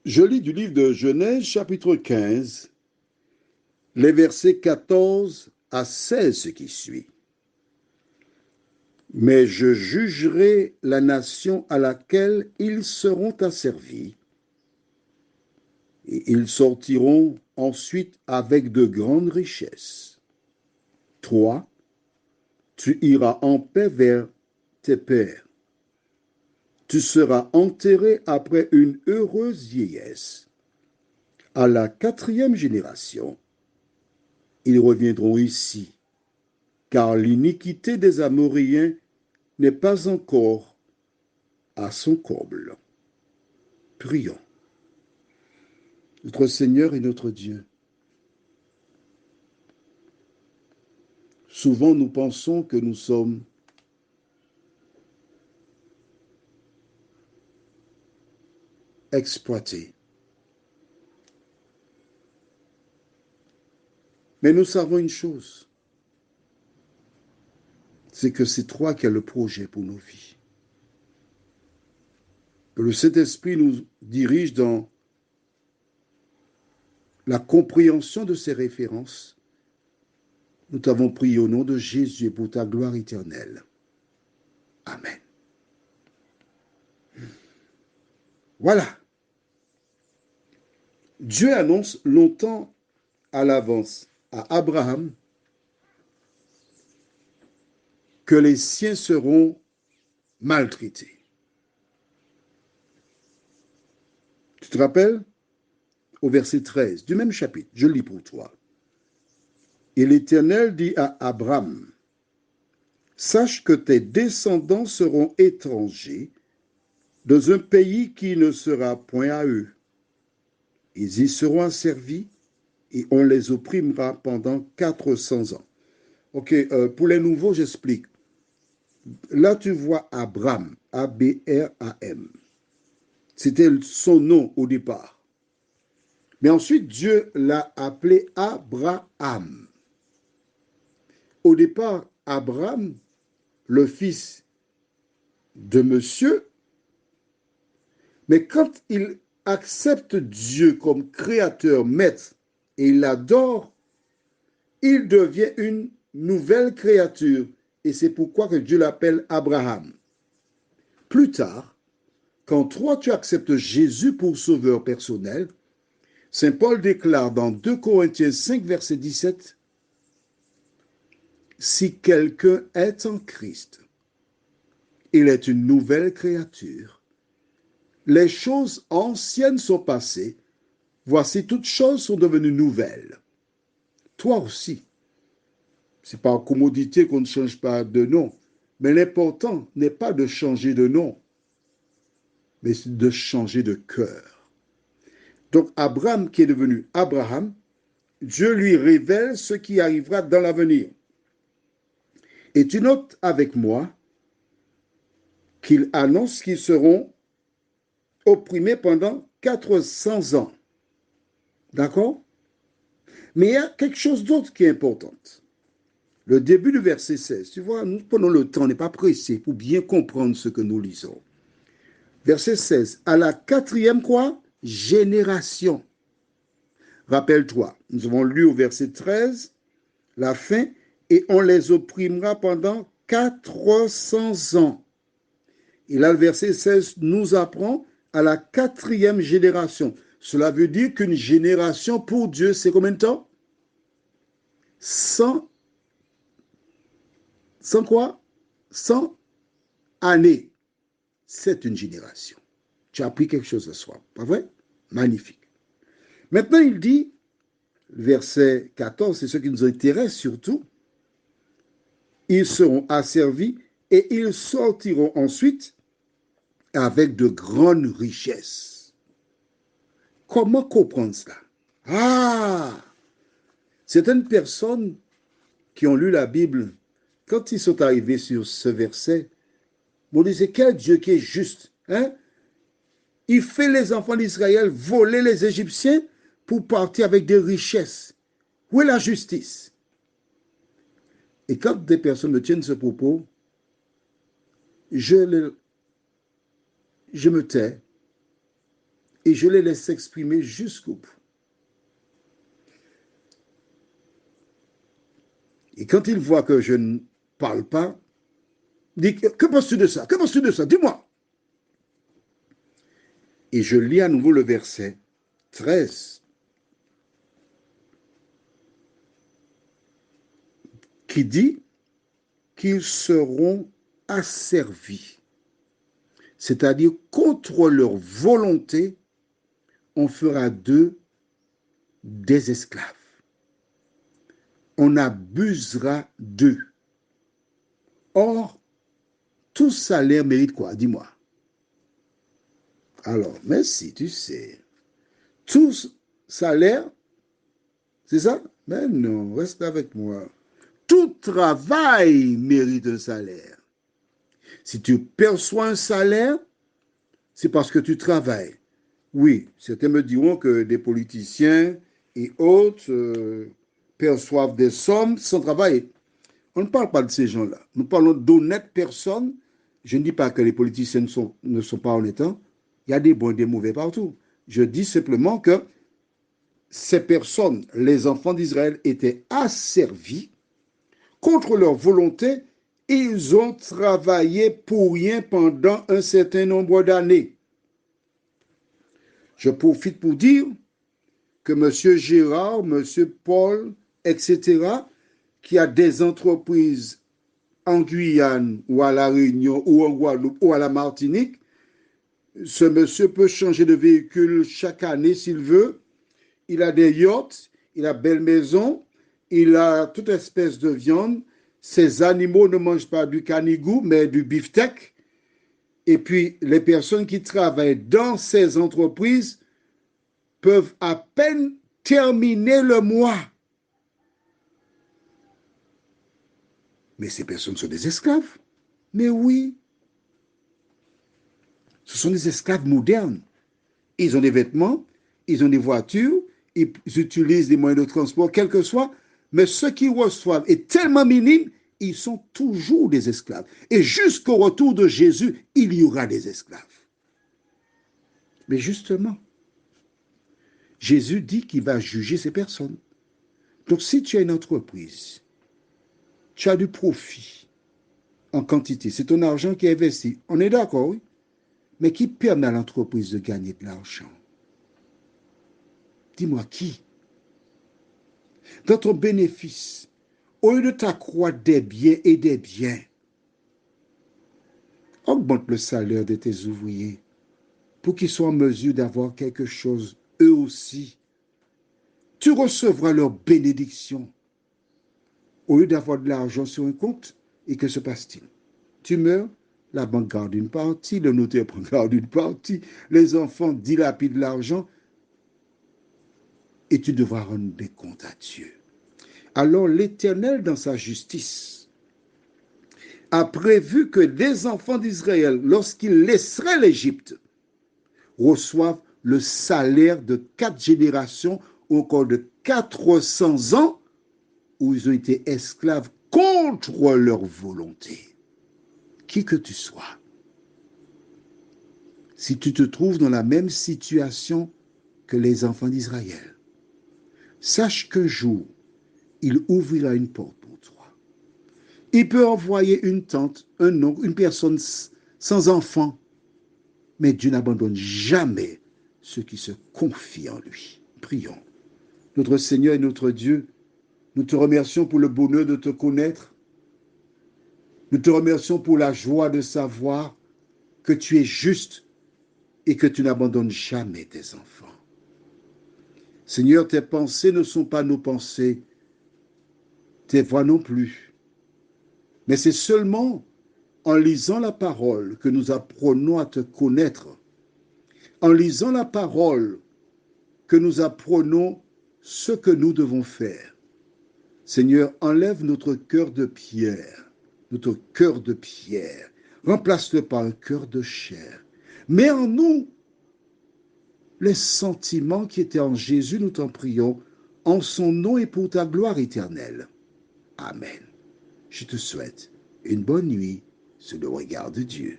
Je lis du livre de Genèse, chapitre 15, les versets 14 à 16, ce qui suit. Mais je jugerai la nation à laquelle ils seront asservis, et ils sortiront ensuite avec de grandes richesses. Toi, tu iras en paix vers tes pères. Tu seras enterré après une heureuse vieillesse. À la 4e génération, ils reviendront ici, car l'iniquité des Amoréens n'est pas encore à son comble. Prions. Notre Seigneur et notre Dieu, souvent nous pensons que nous sommes exploités. Mais nous savons une chose, c'est que c'est toi qui as le projet pour nos vies. Que le Saint-Esprit nous dirige dans la compréhension de ces références. Nous t'avons prié au nom de Jésus pour ta gloire éternelle. Amen. Voilà. Dieu annonce longtemps à l'avance à Abraham que les siens seront maltraités. Tu te rappelles? Au verset 13 du même chapitre, je lis pour toi. Et l'Éternel dit à Abraham, sache que tes descendants seront étrangers dans un pays qui ne sera point à eux. Ils y seront asservis et on les opprimera pendant 400 ans. Ok, pour les nouveaux, j'explique. Là, tu vois Abraham, A-B-R-A-M. C'était son nom au départ. Mais ensuite, Dieu l'a appelé Abraham. Au départ, Abraham, le fils de monsieur, mais quand il accepte Dieu comme créateur, maître, et il l'adore, il devient une nouvelle créature. Et c'est pourquoi que Dieu l'appelle Abraham. Plus tard, quand toi tu acceptes Jésus pour sauveur personnel, Saint Paul déclare dans 2 Corinthiens 5, verset 17, si quelqu'un est en Christ, il est une nouvelle créature. Les choses anciennes sont passées, voici toutes choses sont devenues nouvelles. Toi aussi, c'est par commodité qu'on ne change pas de nom, mais l'important n'est pas de changer de nom, mais de changer de cœur. Donc Abraham qui est devenu Abraham, Dieu lui révèle ce qui arrivera dans l'avenir. Et tu notes avec moi qu'il annonce qu'ils seront opprimés pendant 400 ans. D'accord? Mais il y a quelque chose d'autre qui est important. Le début du verset 16, tu vois, nous prenons le temps, on n'est pas pressé pour bien comprendre ce que nous lisons. Verset 16, à la 4e quoi? Génération. Rappelle-toi, nous avons lu au verset 13, la fin, et on les opprimera pendant 400 ans. Et là, le verset 16 nous apprend à la 4e génération. Cela veut dire qu'une génération pour Dieu, c'est combien de temps? 100, 100 quoi? 100 années. C'est une génération. Tu as appris quelque chose ce soir, pas vrai? Magnifique. Maintenant, il dit, verset 14, c'est ce qui nous intéresse surtout, ils seront asservis et ils sortiront ensuite avec de grandes richesses. Comment comprendre cela? Ah! Certaines personnes qui ont lu la Bible, quand ils sont arrivés sur ce verset, m'ont dit, c'est quel Dieu qui est juste, hein? Il fait les enfants d'Israël voler les Égyptiens pour partir avec des richesses. Où est la justice? Et quand des personnes me tiennent ce propos, je me tais et je les laisse s'exprimer jusqu'au bout. Et quand il voit que je ne parle pas, il dit, que penses-tu de ça? Que penses-tu de ça? Dis-moi. Et je lis à nouveau le verset 13 qui dit qu'ils seront asservis. C'est-à-dire contre leur volonté, on fera d'eux des esclaves. On abusera d'eux. Or, tout salaire mérite quoi? Dis-moi. Alors, mais si tu sais, tout salaire, c'est ça? Mais non, reste avec moi. Tout travail mérite un salaire. Si tu perçois un salaire, c'est parce que tu travailles. Oui, certains me diront que des politiciens et autres perçoivent des sommes sans travailler. On ne parle pas de ces gens-là. Nous parlons d'honnêtes personnes. Je ne dis pas que les politiciens ne sont pas honnêtes. Il y a des bons et des mauvais partout. Je dis simplement que ces personnes, les enfants d'Israël, étaient asservis contre leur volonté. Ils ont travaillé pour rien pendant un certain nombre d'années. Je profite pour dire que M. Gérard, M. Paul, etc., qui a des entreprises en Guyane ou à La Réunion ou en Guadeloupe ou à la Martinique, ce monsieur peut changer de véhicule chaque année s'il veut. Il a des yachts, il a belle maison, il a toute espèce de viande. Ces animaux ne mangent pas du canigou, mais du beefsteak. Et puis, les personnes qui travaillent dans ces entreprises peuvent à peine terminer le mois. Mais ces personnes sont des esclaves. Mais oui, ce sont des esclaves modernes. Ils ont des vêtements, ils ont des voitures, ils utilisent des moyens de transport, quel que soit, mais ce qu'ils reçoivent est tellement minime, ils sont toujours des esclaves. Et jusqu'au retour de Jésus, il y aura des esclaves. Mais justement, Jésus dit qu'il va juger ces personnes. Donc si tu as une entreprise, tu as du profit en quantité, c'est ton argent qui est investi, on est d'accord, oui, mais qui permet à l'entreprise de gagner de l'argent? Dis-moi qui? Dans ton bénéfice, au lieu de t'accroître des biens et des biens, augmente le salaire de tes ouvriers pour qu'ils soient en mesure d'avoir quelque chose eux aussi. Tu recevras leur bénédiction. Au lieu d'avoir de l'argent sur un compte, et que se passe-t-il? Tu meurs, la banque garde une partie, le notaire garde une partie, les enfants dilapident l'argent et tu devras rendre des comptes à Dieu. Alors l'Éternel, dans sa justice, a prévu que des enfants d'Israël, lorsqu'ils laisseraient l'Égypte, reçoivent le salaire de 4 générations ou encore de 400 ans où ils ont été esclaves contre leur volonté. Qui que tu sois, si tu te trouves dans la même situation que les enfants d'Israël, sache qu'un jour, il ouvrira une porte pour toi. Il peut envoyer une tante, un oncle, une personne sans enfant, mais Dieu n'abandonne jamais ceux qui se confient en lui. Prions. Notre Seigneur et notre Dieu, nous te remercions pour le bonheur de te connaître. Nous te remercions pour la joie de savoir que tu es juste et que tu n'abandonnes jamais tes enfants. Seigneur, tes pensées ne sont pas nos pensées, tes voix non plus. Mais c'est seulement en lisant la parole que nous apprenons à te connaître. En lisant la parole que nous apprenons ce que nous devons faire. Seigneur, enlève notre cœur de pierre, notre cœur de pierre. Remplace-le par un cœur de chair. Mets en nous les sentiments qui étaient en Jésus, nous t'en prions, en son nom et pour ta gloire éternelle. Amen. Je te souhaite une bonne nuit sous le regard de Dieu.